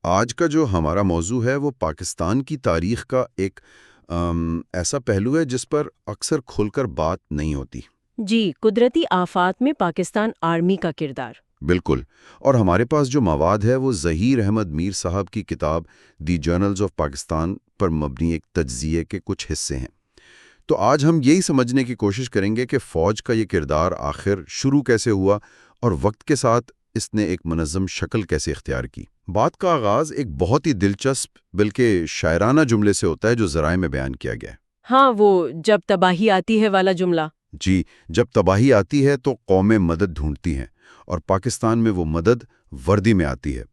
آج کا جو ہمارا موضوع ہے وہ پاکستان کی تاریخ کا ایک ایسا پہلو ہے جس پر اکثر کھل کر بات نہیں ہوتی۔ جی، قدرتی آفات میں پاکستان آرمی کا کردار۔ بالکل، اور ہمارے پاس جو مواد ہے وہ ظہیر احمد میر صاحب کی کتاب دی جرنلز آف پاکستان پر مبنی ایک تجزیے کے کچھ حصے ہیں۔ تو آج ہم یہی سمجھنے کی کوشش کریں گے کہ فوج کا یہ کردار آخر شروع کیسے ہوا اور وقت کے ساتھ اس نے ایک منظم شکل کیسے اختیار کی۔ بات کا آغاز ایک بہت ہی دلچسپ بلکہ شاعرانہ جملے سے ہوتا ہے جو ذرائع میں بیان کیا گیا ہے۔ ہاں، وہ جب تباہی آتی ہے والا جملہ۔ جی، جب تباہی آتی ہے تو قومیں مدد ڈھونڈتی ہیں، اور پاکستان میں وہ مدد وردی میں آتی ہے۔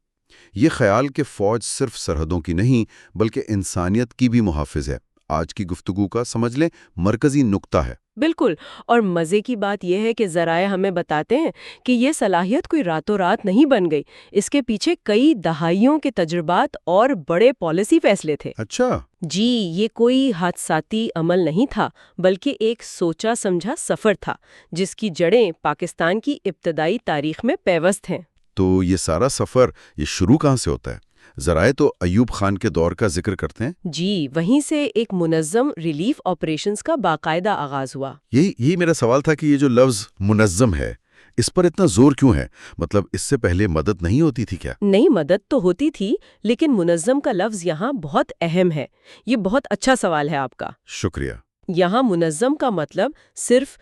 یہ خیال کہ فوج صرف سرحدوں کی نہیں بلکہ انسانیت کی بھی محافظ ہے، آج کی گفتگو کا سمجھ لیں مرکزی نقطہ ہے۔ بالکل، اور مزے کی بات یہ ہے کہ ذرائع ہمیں بتاتے ہیں کہ یہ صلاحیت کوئی راتوں رات نہیں بن گئی، اس کے پیچھے کئی دہائیوں کے تجربات اور بڑے پالیسی فیصلے تھے۔ اچھا، جی، یہ کوئی حادثاتی عمل نہیں تھا بلکہ ایک سوچا سمجھا سفر تھا جس کی جڑیں پاکستان کی ابتدائی تاریخ میں پیوست ہیں۔ تو یہ سارا سفر یہ شروع کہاں سے ہوتا ہے؟ ذرائع تو ایوب خان کے دور کا ذکر کرتے ہیں۔ جی، وہیں سے ایک منظم ریلیف آپریشنز کا باقاعدہ آغاز ہوا۔ یہی میرا سوال تھا کہ یہ جو لفظ منظم ہے اس پر اتنا زور کیوں ہے؟ مطلب اس سے پہلے مدد نہیں ہوتی تھی کیا؟ نئی مدد تو ہوتی تھی لیکن منظم کا لفظ یہاں بہت اہم ہے۔ یہ بہت اچھا سوال ہے آپ کا۔ شکریہ۔ یہاں منظم کا مطلب صرف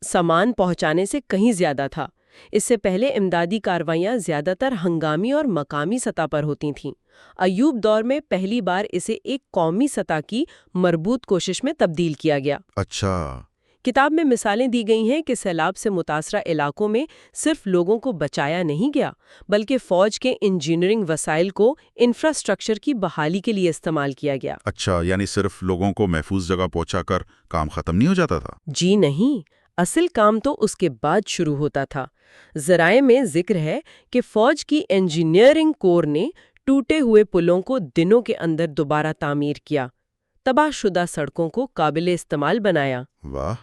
سامان پہنچانے سے کہیں زیادہ تھا۔ اس سے پہلے امدادی کارروائیاں زیادہ تر ہنگامی اور مقامی سطح پر ہوتی تھیں۔ ایوب دور میں پہلی بار اسے ایک قومی سطح کی مربوط کوشش میں تبدیل کیا گیا۔ اچھا، کتاب میں مثالیں دی گئی ہیں کہ سیلاب سے متاثرہ علاقوں میں صرف لوگوں کو بچایا نہیں گیا بلکہ فوج کے انجینئرنگ وسائل کو انفراسٹرکچر کی بحالی کے لیے استعمال کیا گیا۔ اچھا، یعنی صرف لوگوں کو محفوظ جگہ پہنچا کر کام ختم نہیں ہو جاتا تھا؟ جی نہیں، اصل کام تو اس کے بعد شروع ہوتا تھا۔ ذرائع میں ذکر ہے کہ فوج کی انجینئرنگ کور نے ٹوٹے ہوئے پلوں کو دنوں کے اندر دوبارہ تعمیر کیا، تباہ شدہ سڑکوں کو قابل استعمال بنایا، واہ،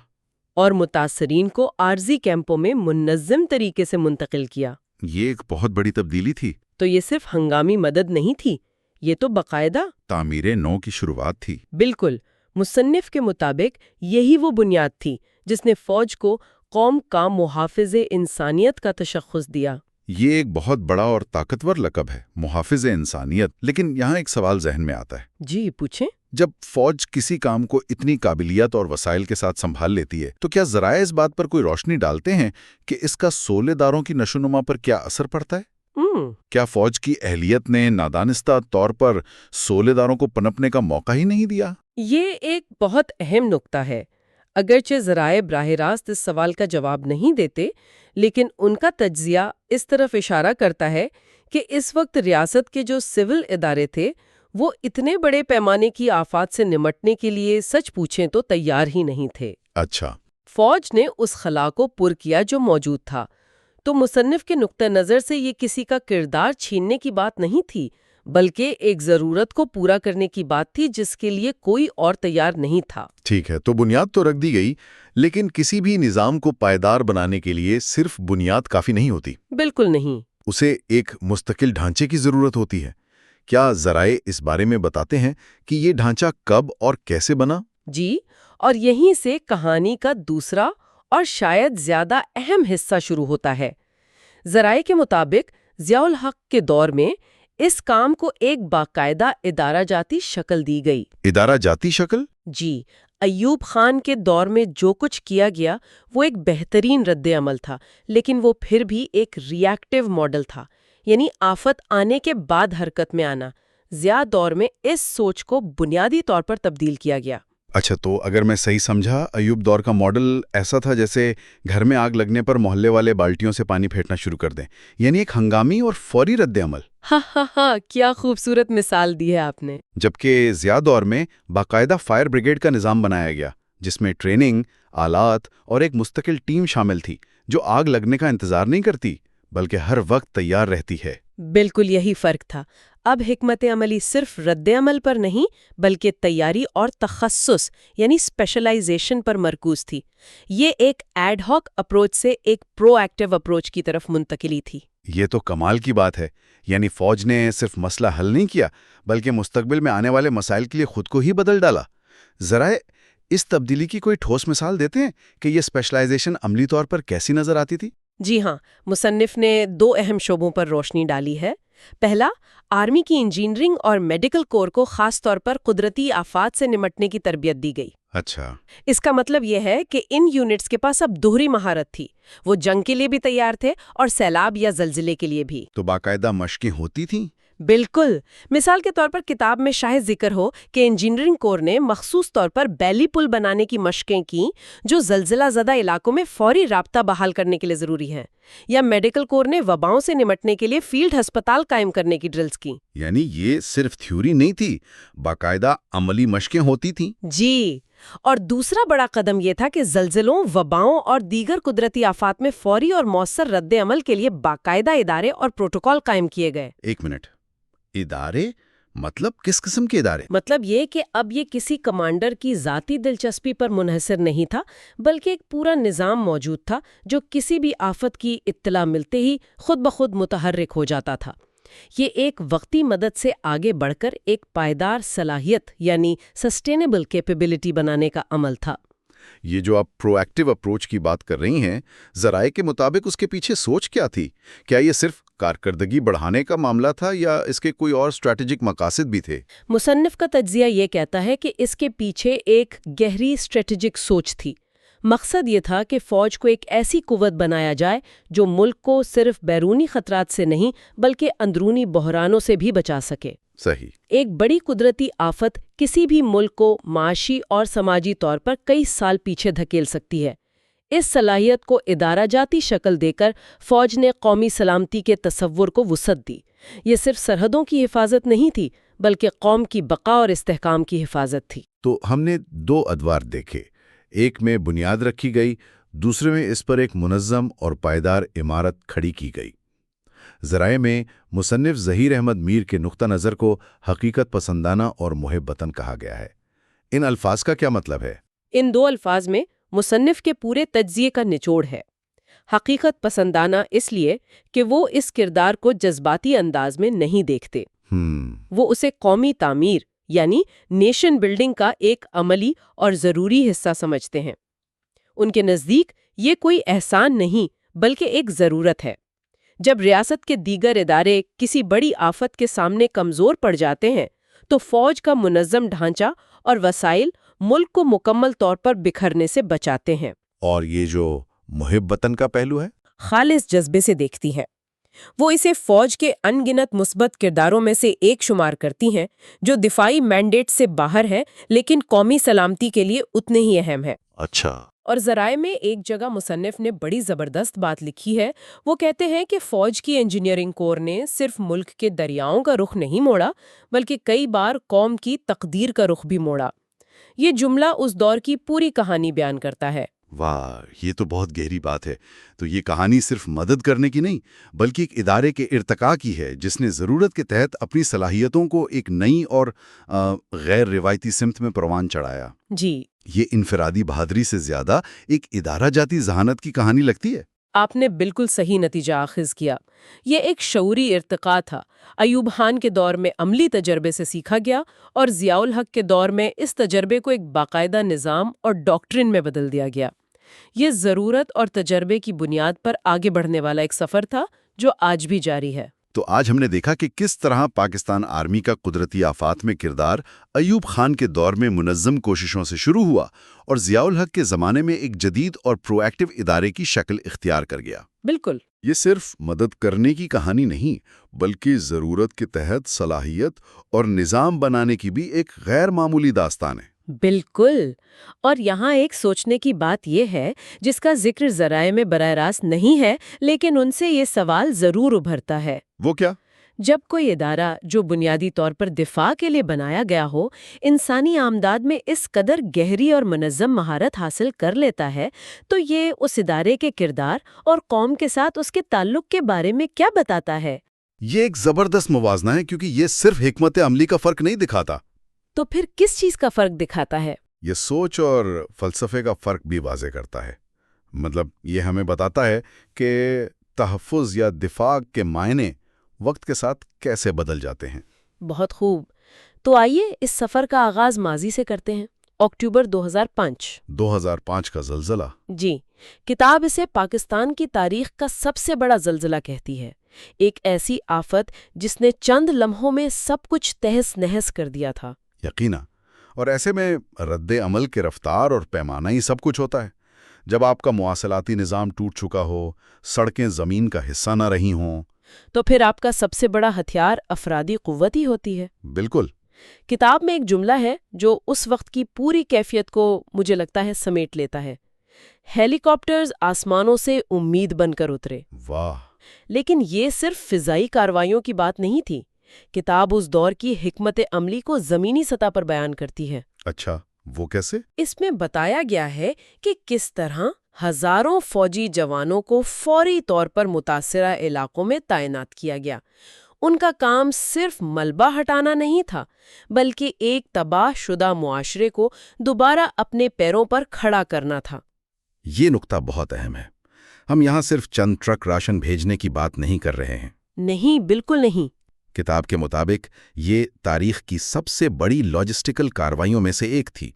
اور متاثرین کو عارضی کیمپوں میں منظم طریقے سے منتقل کیا۔ یہ ایک بہت بڑی تبدیلی تھی۔ تو یہ صرف ہنگامی مدد نہیں تھی، یہ تو باقاعدہ تعمیر نو کی شروعات تھی۔ بالکل، مصنف کے مطابق یہی وہ بنیاد تھی جس نے فوج کو قوم کا محافظ انسانیت کا تشخص دیا۔ یہ ایک بہت بڑا اور طاقتور لقب ہے، محافظ انسانیت۔ لیکن یہاں ایک سوال ذہن میں آتا ہے۔ جی پوچھیں۔ جب فوج کسی کام کو اتنی قابلیت اور وسائل کے ساتھ سنبھال لیتی ہے تو کیا ذرائع اس بات پر کوئی روشنی ڈالتے ہیں کہ اس کا سولے داروں کی نشوونما پر کیا اثر پڑتا ہے؟ کیا فوج کی اہلیت نے نادانستہ طور پر سولے داروں کو پنپنے کا موقع ہی نہیں دیا؟ یہ ایک بہت اہم نقطہ ہے۔ اگرچہ ذرائع براہ راست اس سوال کا جواب نہیں دیتے، لیکن ان کا تجزیہ اس طرف اشارہ کرتا ہے کہ اس وقت ریاست کے جو سول ادارے تھے وہ اتنے بڑے پیمانے کی آفات سے نمٹنے کے لیے سچ پوچھیں تو تیار ہی نہیں تھے۔ اچھا، فوج نے اس خلا کو پر کیا جو موجود تھا۔ تو مصنف کے نقطہ نظر سے یہ کسی کا کردار چھیننے کی بات نہیں تھی بلکہ ایک ضرورت کو پورا کرنے کی بات تھی جس کے لیے کوئی اور تیار نہیں تھا۔ ٹھیک ہے، تو بنیاد تو رکھ دی گئی، لیکن کسی بھی نظام کو پائیدار بنانے کے لیے صرف بنیاد کافی نہیں ہوتی۔ بالکل نہیں۔ اسے ایک مستقل ڈھانچے کی ضرورت ہوتی ہے۔ کیا ذرائع اس بارے میں بتاتے ہیں کہ یہ ڈھانچہ کب اور کیسے بنا؟ جی، اور یہیں سے کہانی کا دوسرا اور شاید زیادہ اہم حصہ شروع ہوتا ہے۔ ذرائع کے مطابق ضیاء الحق کے دور میں اس کام کو ایک باقاعدہ ادارہ جاتی شکل دی گئی۔ ادارہ جاتی شکل؟ جی، ایوب خان کے دور میں جو کچھ کیا گیا وہ ایک بہترین رد عمل تھا، لیکن وہ پھر بھی ایک ری ایکٹیو ماڈل تھا، یعنی آفت آنے کے بعد حرکت میں آنا۔ ضیاء دور میں اس سوچ کو بنیادی طور پر تبدیل کیا گیا۔ اچھا، تو اگر میں صحیح سمجھا، ایوب دور کا ماڈل ایسا تھا جیسے گھر میں آگ لگنے پر محلے والے بالٹیوں سے پانی پھینکنا شروع کر دیں، یعنی ایک ہنگامی اور فوری رد عمل۔ ہاں ہاں ہاں، کیا خوبصورت مثال دی ہے آپ نے۔ جبکہ ضیاء دور میں باقاعدہ فائر بریگیڈ کا نظام بنایا گیا جس میں ٹریننگ، آلات اور ایک مستقل ٹیم شامل تھی جو آگ لگنے کا انتظار نہیں کرتی بلکہ ہر وقت تیار رہتی ہے۔ بالکل یہی فرق تھا۔ اب حکمت عملی صرف رد عمل پر نہیں بلکہ تیاری اور تخصص یعنی اسپیشلائزیشن پر مرکوز تھی۔ یہ ایک ایڈ ہاک اپروچ سے ایک پرو ایکٹیو اپروچ کی طرف منتقلی تھی۔ یہ تو کمال کی بات ہے، یعنی فوج نے صرف مسئلہ حل نہیں کیا بلکہ مستقبل میں آنے والے مسائل کے لیے خود کو ہی بدل ڈالا۔ ذرائع اس تبدیلی کی کوئی ٹھوس مثال دیتے ہیں کہ یہ اسپیشلائزیشن عملی طور پر کیسی نظر آتی تھی؟ جی ہاں، مصنف نے 2 اہم شعبوں پر روشنی ڈالی ہے۔ پہلا، آرمی کی انجینئرنگ اور میڈیکل کور کو خاص طور پر قدرتی آفات سے نمٹنے کی تربیت دی گئی۔ اچھا، اس کا مطلب یہ ہے کہ ان یونٹس کے پاس اب دوہری مہارت تھی، وہ جنگ کے لیے بھی تیار تھے اور سیلاب یا زلزلے کے لیے بھی۔ تو باقاعدہ مشقیں ہوتی تھیں؟ بالکل۔ مثال کے طور پر کتاب میں شاید ذکر ہو کہ انجینئرنگ کور نے مخصوص طور پر بیلی پل بنانے کی مشقیں کیں جو زلزلہ زدہ علاقوں میں فوری رابطہ بحال کرنے کے لیے ضروری ہیں، یا میڈیکل کور نے وباؤں سے نمٹنے کے لیے فیلڈ ہسپتال قائم کرنے کی ڈرلز کی۔ یعنی یہ صرف تھیوری نہیں تھی، باقاعدہ عملی مشقیں ہوتی تھیں۔ جی، اور دوسرا بڑا قدم یہ تھا کہ زلزلوں، وباؤں اور دیگر قدرتی آفات میں فوری اور مؤثر رد عمل کے لیے باقاعدہ ادارے اور پروٹوکول قائم کیے گئے۔ ایک منٹ، ادارے مطلب کس قسم کے ادارے؟ مطلب یہ کہ اب یہ کسی کمانڈر کی ذاتی دلچسپی پر منحصر نہیں تھا، بلکہ ایک پورا نظام موجود تھا جو کسی بھی آفت کی اطلاع ملتے ہی خود بخود متحرک ہو جاتا تھا۔ یہ ایک وقتی مدد سے آگے بڑھ کر ایک پائیدار صلاحیت یعنی سسٹینیبل کیپیبلٹی بنانے کا عمل تھا۔ یہ جو آپ پرو ایکٹیو اپروچ کی بات کر رہی ہیں، ذرائع کے مطابق اس کے پیچھے سوچ کیا تھی؟ کیا یہ صرف کارکردگی بڑھانے کا معاملہ تھا یا اس کے کوئی اور اسٹریٹجک مقاصد بھی تھے؟ مصنف کا تجزیہ یہ کہتا ہے کہ اس کے پیچھے ایک گہری اسٹریٹجک سوچ تھی۔ مقصد یہ تھا کہ فوج کو ایک ایسی قوت بنایا جائے جو ملک کو صرف بیرونی خطرات سے نہیں بلکہ اندرونی بحرانوں سے بھی بچا سکے۔ صحیح۔ ایک بڑی قدرتی آفت کسی بھی ملک کو معاشی اور سماجی طور پر کئی سال پیچھے دھکیل سکتی ہے۔ اس صلاحیت کو ادارہ جاتی شکل دے کر فوج نے قومی سلامتی کے تصور کو وسعت دی۔ یہ صرف سرحدوں کی حفاظت نہیں تھی بلکہ قوم کی بقا اور استحکام کی حفاظت تھی۔ تو ہم نے 2 ادوار دیکھے، ایک میں بنیاد رکھی گئی، دوسرے میں اس پر ایک منظم اور پائیدار عمارت کھڑی کی گئی۔ ذرائع میں مصنف ظہیر احمد میر کے نقطہ نظر کو حقیقت پسندانہ اور محب وطن کہا گیا ہے۔ ان الفاظ کا کیا مطلب ہے؟ ان 2 الفاظ میں مصنف کے پورے تجزیے کا نچوڑ ہے۔ حقیقت پسندانہ اس لیے کہ وہ اس کردار کو جذباتی انداز میں نہیں دیکھتے، وہ اسے قومی تعمیر یعنی نیشن بلڈنگ کا ایک عملی اور ضروری حصہ سمجھتے ہیں۔ ان کے نزدیک یہ کوئی احسان نہیں بلکہ ایک ضرورت ہے۔ جب ریاست کے دیگر ادارے کسی بڑی آفت کے سامنے کمزور پڑ جاتے ہیں تو فوج کا منظم ڈھانچہ اور وسائل ملک کو مکمل طور پر بکھرنے سے بچاتے ہیں۔ اور یہ جو محب وطن کا پہلو ہے، خالص جذبے سے دیکھتی ہیں۔ وہ اسے فوج کے ان گنت مثبت کرداروں میں سے ایک شمار کرتی ہیں جو دفاعی مینڈیٹ سے باہر ہے لیکن قومی سلامتی کے لیے اتنے ہی اہم ہے۔ اچھا۔ اور ذرائع میں ایک جگہ مصنف نے بڑی زبردست بات لکھی ہے۔ وہ کہتے ہیں کہ فوج کی انجینئرنگ کور نے صرف ملک کے دریاؤں کا رخ نہیں موڑا بلکہ کئی بار قوم کی تقدیر کا رخ بھی موڑا۔ یہ جملہ اس دور کی پوری کہانی بیان کرتا ہے۔ واہ، یہ تو بہت گہری بات ہے۔ تو یہ کہانی صرف مدد کرنے کی نہیں بلکہ ایک ادارے کے ارتقاء کی ہے جس نے ضرورت کے تحت اپنی صلاحیتوں کو ایک نئی اور غیر روایتی سمت میں پروان چڑھایا۔ جی، یہ انفرادی بہادری سے زیادہ ایک ادارہ جاتی ذہانت کی کہانی لگتی ہے۔ آپ نے بالکل صحیح نتیجہ اخذ کیا۔ یہ ایک شعوری ارتقاء تھا۔ ایوب خان کے دور میں عملی تجربے سے سیکھا گیا اور ضیاء الحق کے دور میں اس تجربے کو ایک باقاعدہ نظام اور ڈاکٹرن میں بدل دیا گیا۔ یہ ضرورت اور تجربے کی بنیاد پر آگے بڑھنے والا ایک سفر تھا جو آج بھی جاری ہے۔ تو آج ہم نے دیکھا کہ کس طرح پاکستان آرمی کا قدرتی آفات میں کردار ایوب خان کے دور میں منظم کوششوں سے شروع ہوا اور ضیاء الحق کے زمانے میں ایک جدید اور پرو ایکٹیو ادارے کی شکل اختیار کر گیا۔ بالکل۔ یہ صرف مدد کرنے کی کہانی نہیں بلکہ ضرورت کے تحت صلاحیت اور نظام بنانے کی بھی ایک غیر معمولی داستان ہے۔ بالکل۔ اور یہاں ایک سوچنے کی بات یہ ہے جس کا ذکر ذرائع میں براہ راست نہیں ہے لیکن ان سے یہ سوال ضرور ابھرتا ہے۔ وہ کیا؟ جب کوئی ادارہ جو بنیادی طور پر دفاع کے لیے بنایا گیا ہو انسانی آمداد میں اس قدر گہری اور منظم مہارت حاصل کر لیتا ہے تو یہ اس ادارے کے کردار اور قوم کے ساتھ اس کے تعلق کے بارے میں کیا بتاتا ہے؟ یہ ایک زبردست موازنہ ہے کیونکہ یہ صرف حکمت عملی کا فرق نہیں دکھاتا، تو پھر کس چیز کا فرق دکھاتا ہے؟ یہ سوچ اور فلسفے کا فرق بھی واضح کرتا ہے۔ مطلب یہ ہمیں بتاتا ہے کہ تحفظ یا دفاع کے معنی وقت کے ساتھ کیسے بدل جاتے ہیں؟ بہت خوب. تو آئیے اس سفر کا آغاز ماضی سے کرتے ہیں. اکتوبر 2005. 2005 کا زلزلہ. جی، کتاب اسے پاکستان کی تاریخ کا سب سے بڑا زلزلہ کہتی ہے. ایک ایسی آفت جس نے چند لمحوں میں سب کچھ تہس نہس کر دیا تھا. یقینا. اور ایسے میں رد عمل کی رفتار اور پیمانہ ہی سب کچھ ہوتا ہے. جب آپ کا مواصلاتی نظام ٹوٹ چکا ہو، سڑکیں زمین کا حصہ نہ رہی ہوں، تو پھر آپ کا سب سے بڑا ہتھیار افرادی قوت ہی ہوتی ہے. بالکل. کتاب میں ایک جملہ ہے جو اس وقت کی پوری کیفیت کو مجھے لگتا ہے سمیٹ لیتا ہے. ہیلی کاپٹرز آسمانوں سے امید بن کر اترے. واہ. لیکن یہ صرف فضائی کارروائیوں کی بات نہیں تھی. کتاب اس دور کی حکمت عملی کو زمینی سطح پر بیان کرتی ہے. اچھا، وہ کیسے؟ اس میں بتایا گیا ہے کہ کس طرح ہزاروں فوجی جوانوں کو فوری طور پر متاثرہ علاقوں میں تعینات کیا گیا. ان کا کام صرف ملبہ ہٹانا نہیں تھا، بلکہ ایک تباہ شدہ معاشرے کو دوبارہ اپنے پیروں پر کھڑا کرنا تھا. یہ نقطہ بہت اہم ہے. ہم یہاں صرف چند ٹرک راشن بھیجنے کی بات نہیں کر رہے ہیں. نہیں، بالکل نہیں. کتاب کے مطابق یہ تاریخ کی سب سے بڑی لاجسٹیکل کارروائیوں میں سے ایک تھی.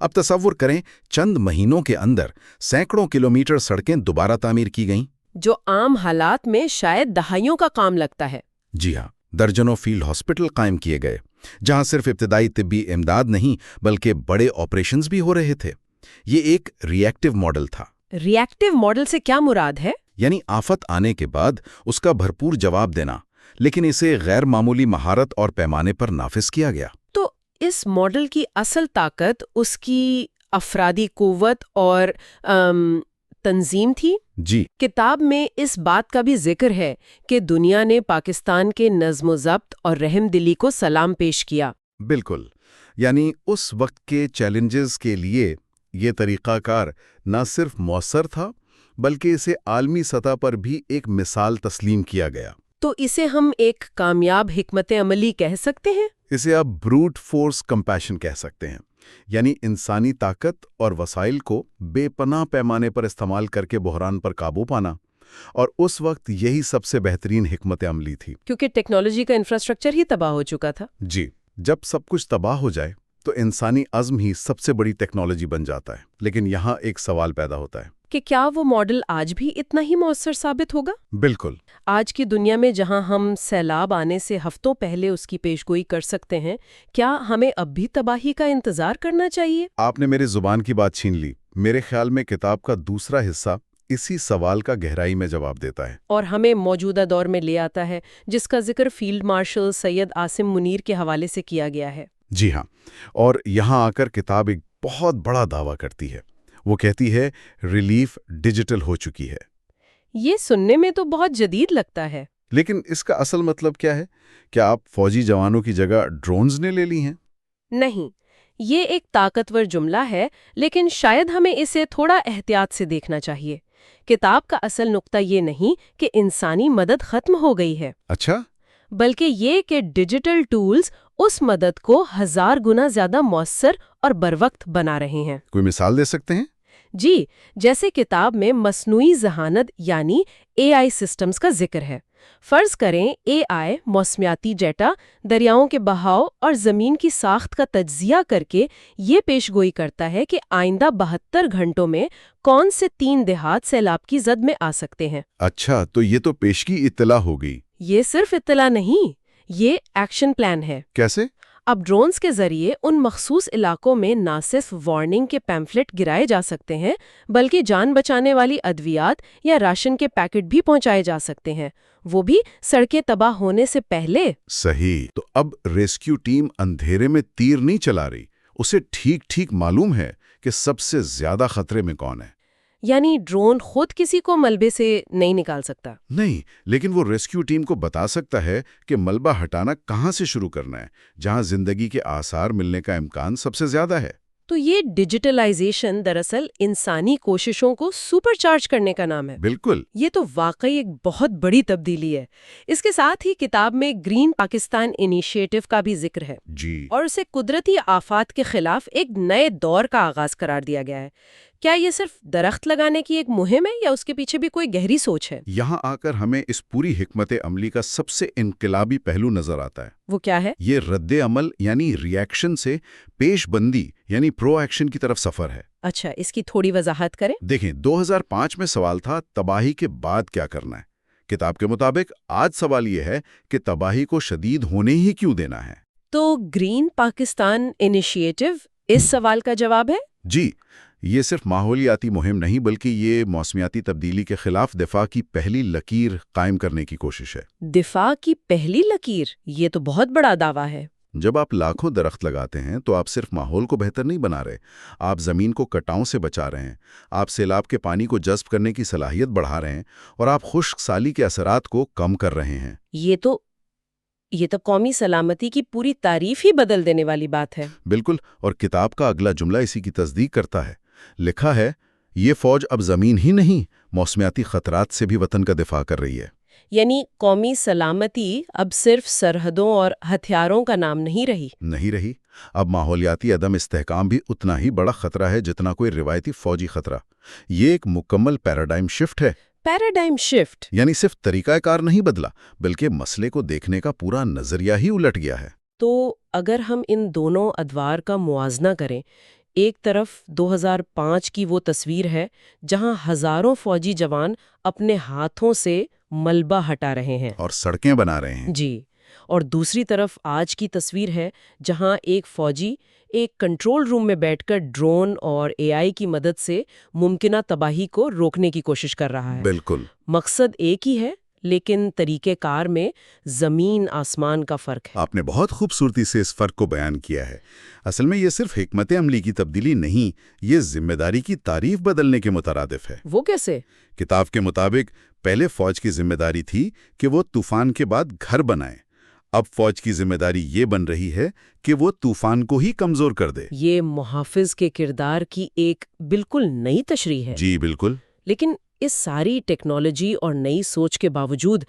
اب تصور کریں، چند مہینوں کے اندر سینکڑوں کلومیٹر سڑکیں دوبارہ تعمیر کی گئیں، جو عام حالات میں شاید دہائیوں کا کام لگتا ہے. جی ہاں. درجنوں فیلڈ ہاسپٹل قائم کیے گئے، جہاں صرف ابتدائی طبی امداد نہیں بلکہ بڑے آپریشنز بھی ہو رہے تھے. یہ ایک ری ایکٹیو ماڈل تھا. ری ایکٹیو ماڈل سے کیا مراد ہے؟ یعنی آفت آنے کے بعد اس کا بھرپور جواب دینا، لیکن اسے غیر معمولی مہارت اور پیمانے پر نافذ کیا گیا. تو اس ماڈل کی اصل طاقت اس کی افرادی قوت اور تنظیم تھی. جی. کتاب میں اس بات کا بھی ذکر ہے کہ دنیا نے پاکستان کے نظم و ضبط اور رحم دلی کو سلام پیش کیا. بالکل. یعنی اس وقت کے چیلنجز کے لیے یہ طریقہ کار نہ صرف مؤثر تھا بلکہ اسے عالمی سطح پر بھی ایک مثال تسلیم کیا گیا. تو اسے ہم ایک کامیاب حکمت عملی کہہ سکتے ہیں. اسے آپ بروٹ فورس کمپیشن کہہ سکتے ہیں. یعنی انسانی طاقت اور وسائل کو بے پناہ پیمانے پر استعمال کر کے بحران پر قابو پانا. اور اس وقت یہی سب سے بہترین حکمت عملی تھی. کیونکہ ٹیکنالوجی کا انفراسٹرکچر ہی تباہ ہو چکا تھا. جی. جب سب کچھ تباہ ہو جائے تو انسانی عزم ہی سب سے بڑی ٹیکنالوجی بن جاتا ہے. لیکن یہاں ایک سوال پیدا ہوتا ہے کہ کیا وہ ماڈل آج بھی اتنا ہی مؤثر ثابت ہوگا؟ بالکل. آج کی دنیا میں جہاں ہم سیلاب آنے سے ہفتوں پہلے اس کی پیشگوئی کر سکتے ہیں، کیا ہمیں اب بھی تباہی کا انتظار کرنا چاہیے؟ آپ نے میری زبان کی بات چھین لی. میرے خیال میں کتاب کا دوسرا حصہ اسی سوال کا گہرائی میں جواب دیتا ہے اور ہمیں موجودہ دور میں لے آتا ہے، جس کا ذکر فیلڈ مارشل سید عاصم منیر کے حوالے سے کیا گیا ہے. جی ہاں. اور یہاں آ کر کتاب ایک بہت بڑا دعویٰ کرتی ہے. وہ کہتی ہے ریلیف ڈیجیٹل ہو چکی ہے. یہ سننے میں تو بہت جدید لگتا ہے. لیکن اس کا اصل مطلب کیا ہے؟ کیا آپ فوجی جوانوں کی جگہ ڈرونز نے لے لی ہیں؟ نہیں، یہ ایک طاقتور جملہ ہے، لیکن شاید ہمیں اسے تھوڑا احتیاط سے دیکھنا چاہیے. کتاب کا اصل نقطہ یہ نہیں کہ انسانی مدد ختم ہو گئی ہے. اچھا. بلکہ یہ کہ ڈیجیٹل ٹولز اس مدد کو 1000 گنا زیادہ مؤثر اور بروقت بنا رہے ہیں. کوئی مثال دے سکتے ہیں؟ جی، جیسے کتاب میں مصنوعی ذہانت یعنی AI سسٹمز کا ذکر ہے. فرض کریں AI موسمیاتی ڈیٹا، دریاؤں کے بہاؤ اور زمین کی ساخت کا تجزیہ کر کے یہ پیشگوئی کرتا ہے کہ آئندہ 72 گھنٹوں میں کون سے 3 دیہات سیلاب کی زد میں آ سکتے ہیں. اچھا، تو یہ تو پیشگی اطلاع ہوگی. یہ صرف اطلاع نہیں، یہ ایکشن پلان ہے. کیسے؟ اب ڈرونز کے ذریعے ان مخصوص علاقوں میں نہ صرف وارننگ کے پیمفلٹ گرائے جا سکتے ہیں، بلکہ جان بچانے والی ادویات یا راشن کے پیکٹ بھی پہنچائے جا سکتے ہیں، وہ بھی سڑکیں تباہ ہونے سے پہلے. صحیح. تو اب ریسکیو ٹیم اندھیرے میں تیر نہیں چلا رہی، اسے ٹھیک ٹھیک معلوم ہے کہ سب سے زیادہ خطرے میں کون ہے. یعنی ڈرون خود کسی کو ملبے سے نہیں نکال سکتا. نہیں، لیکن وہ ریسکیو ٹیم کو بتا سکتا ہے کہ ملبہ ہٹانا کہاں سے شروع کرنا ہے، جہاں زندگی کے آثار ملنے کا امکان سب سے زیادہ ہے. تو یہ ڈیجیٹلائزیشن دراصل انسانی کوششوں کو سپر چارج کرنے کا نام ہے۔ بالکل۔ یہ تو واقعی ایک بہت بڑی تبدیلی ہے۔ اس کے ساتھ ہی کتاب میں گرین پاکستان انیشیٹو کا بھی ذکر ہے جی، اور اسے قدرتی آفات کے خلاف ایک نئے دور کا آغاز قرار دیا گیا ہے۔ کیا یہ صرف درخت لگانے کی ایک مہم ہے یا اس کے پیچھے بھی کوئی گہری سوچ ہے؟ یہاں آ کر ہمیں اس پوری حکمت عملی کا سب سے انقلابی پہلو نظر آتا ہے۔ وہ کیا ہے؟ یہ رد عمل یعنی ری ایکشن سے پیش بندی یعنی پرو ایکشن کی طرف سفر ہے۔ اچھا، اس کی تھوڑی وضاحت کریں۔ دیکھیں، 2005 میں سوال تھا تباہی کے بعد کیا کرنا ہے۔ کتاب کے مطابق آج سوال یہ ہے کہ تباہی کو شدید ہونے ہی کیوں دینا ہے؟ تو گرین پاکستان انیشیٹو اس سوال کا جواب ہے؟ جی، یہ صرف ماحولیاتی مہم نہیں بلکہ یہ موسمیاتی تبدیلی کے خلاف دفاع کی پہلی لکیر قائم کرنے کی کوشش ہے۔ دفاع کی پہلی لکیر، یہ تو بہت بڑا دعویٰ ہے۔ جب آپ لاکھوں درخت لگاتے ہیں تو آپ صرف ماحول کو بہتر نہیں بنا رہے، آپ زمین کو کٹاؤں سے بچا رہے ہیں، آپ سیلاب کے پانی کو جذب کرنے کی صلاحیت بڑھا رہے ہیں اور آپ خشک سالی کے اثرات کو کم کر رہے ہیں۔ یہ تو قومی سلامتی کی پوری تعریف ہی بدل دینے والی بات ہے۔ بالکل، اور کتاب کا اگلا جملہ اسی کی تصدیق کرتا ہے۔ لکھا ہے، یہ فوج اب زمین ہی نہیں، موسمیاتی خطرات سے بھی وطن کا دفاع کر رہی ہے۔ یعنی قومی سلامتی اب صرف سرحدوں اور ہتھیاروں کا نام نہیں رہی۔ اب ماحولیاتی عدم استحکام بھی اتنا ہی بڑا خطرہ ہے جتنا کوئی روایتی فوجی خطرہ۔ یہ ایک مکمل پیراڈائم شفٹ ہے۔ پیراڈائم شفٹ یعنی صرف طریقہ کار نہیں بدلا بلکہ مسئلے کو دیکھنے کا پورا نظریہ ہی الٹ گیا ہے۔ تو اگر ہم ان دونوں ادوار کا موازنہ کریں، ایک طرف 2005 کی وہ تصویر ہے جہاں ہزاروں فوجی جوان اپنے ہاتھوں سے ملبہ ہٹا رہے ہیں اور سڑکیں بنا رہے ہیں۔ جی، اور دوسری طرف آج کی تصویر ہے جہاں ایک فوجی ایک کنٹرول روم میں بیٹھ کر ڈرون اور اے آئی کی مدد سے ممکنہ تباہی کو روکنے کی کوشش کر رہا ہے۔ بالکل، مقصد ایک ہی ہے لیکن طریقہ کار میں زمین آسمان کا فرق ہے۔ آپ نے بہت خوبصورتی سے اس فرق کو بیان کیا ہے۔ اصل میں یہ صرف حکمت عملی کی تبدیلی نہیں، یہ ذمہ داری کی تعریف بدلنے کے مترادف ہے۔ وہ کیسے؟ کتاب کے مطابق پہلے فوج کی ذمہ داری تھی کہ وہ طوفان کے بعد گھر بنائے، اب فوج کی ذمہ داری یہ بن رہی ہے کہ وہ طوفان کو ہی کمزور کر دے۔ یہ محافظ کے کردار کی ایک بالکل نئی تشریح ہے۔ جی بالکل۔ لیکن اس ساری ٹیکنالوجی اور نئی سوچ کے باوجود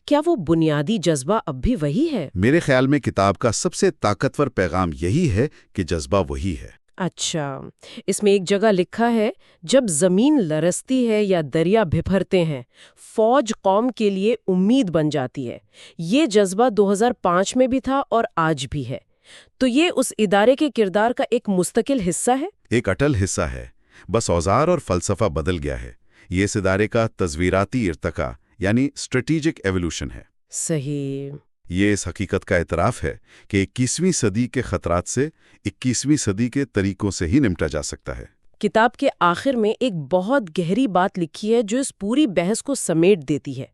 کیا وہ بنیادی جذبہ اب بھی وہی ہے؟ میرے خیال میں کتاب کا سب سے طاقتور پیغام یہی ہے کہ جذبہ وہی ہے۔ اچھا، اس میں ایک جگہ لکھا ہے جب زمین لرزتی ہے یا دریا بھپھرتے ہیں، فوج قوم کے لیے امید بن جاتی ہے۔ یہ جذبہ 2005 میں بھی تھا اور آج بھی ہے۔ تو یہ اس ادارے کے کردار کا ایک مستقل حصہ ہے؟ ایک اٹل حصہ ہے، بس اوزار اور فلسفہ بدل گیا ہے۔ یہ اس ادارے کا تصویراتی ارتقاء یعنی اسٹریٹجک ایوولوشن ہے۔ صحیح۔ یہ اس حقیقت کا اعتراف ہے کہ 21ویں صدی کے خطرات سے 21ویں صدی کے طریقوں سے ہی نمٹا جا سکتا ہے۔ کتاب کے آخر میں ایک بہت گہری بات لکھی ہے جو اس پوری بحث کو سمیٹ دیتی ہے۔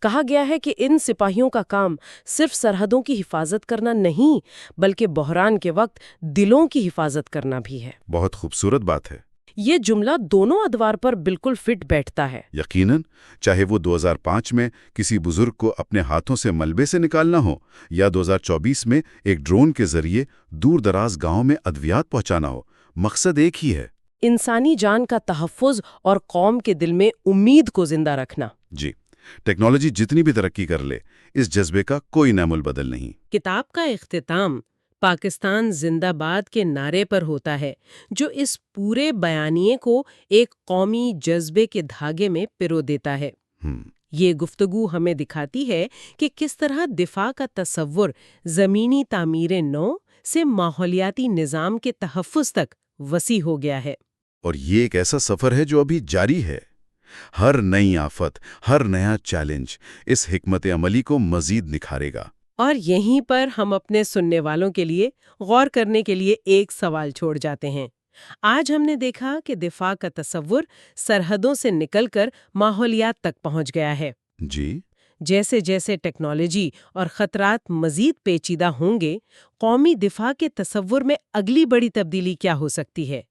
کہا گیا ہے کہ ان سپاہیوں کا کام صرف سرحدوں کی حفاظت کرنا نہیں بلکہ بحران کے وقت دلوں کی حفاظت کرنا بھی ہے۔ بہت خوبصورت بات ہے۔ یہ جملہ دونوں ادوار پر بالکل فٹ بیٹھتا ہے۔ یقیناً، چاہے وہ 2005 میں کسی بزرگ کو اپنے ہاتھوں سے ملبے سے نکالنا ہو یا 2024 میں ایک ڈرون کے ذریعے دور دراز گاؤں میں ادویات پہنچانا ہو، مقصد ایک ہی ہے۔ انسانی جان کا تحفظ اور قوم کے دل میں امید کو زندہ رکھنا۔ جی، ٹیکنالوجی جتنی بھی ترقی کر لے، اس جذبے کا کوئی نعمل بدل نہیں۔ کتاب کا اختتام پاکستان زندہ باد کے نعرے پر ہوتا ہے جو اس پورے بیانیے کو ایک قومی جذبے کے دھاگے میں پرو دیتا ہے۔ یہ گفتگو ہمیں دکھاتی ہے کہ کس طرح دفاع کا تصور زمینی تعمیر نو سے ماحولیاتی نظام کے تحفظ تک وسیع ہو گیا ہے۔ اور یہ ایک ایسا سفر ہے جو ابھی جاری ہے۔ ہر نئی آفت، ہر نیا چیلنج اس حکمت عملی کو مزید نکھارے گا۔ اور یہیں پر ہم اپنے سننے والوں کے لیے غور کرنے کے لیے ایک سوال چھوڑ جاتے ہیں۔ آج ہم نے دیکھا کہ دفاع کا تصور سرحدوں سے نکل کر ماحولیات تک پہنچ گیا ہے۔ جی، جیسے جیسے ٹیکنالوجی اور خطرات مزید پیچیدہ ہوں گے، قومی دفاع کے تصور میں اگلی بڑی تبدیلی کیا ہو سکتی ہے؟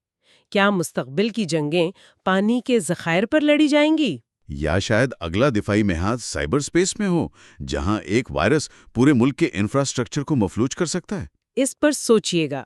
کیا مستقبل کی جنگیں پانی کے ذخائر پر لڑی جائیں گی؟ یا شاید اگلا دفاعی محاذ سائبر سپیس میں ہو، جہاں ایک وائرس پورے ملک کے انفراسٹرکچر کو مفلوج کر سکتا ہے؟ اس پر سوچئے گا۔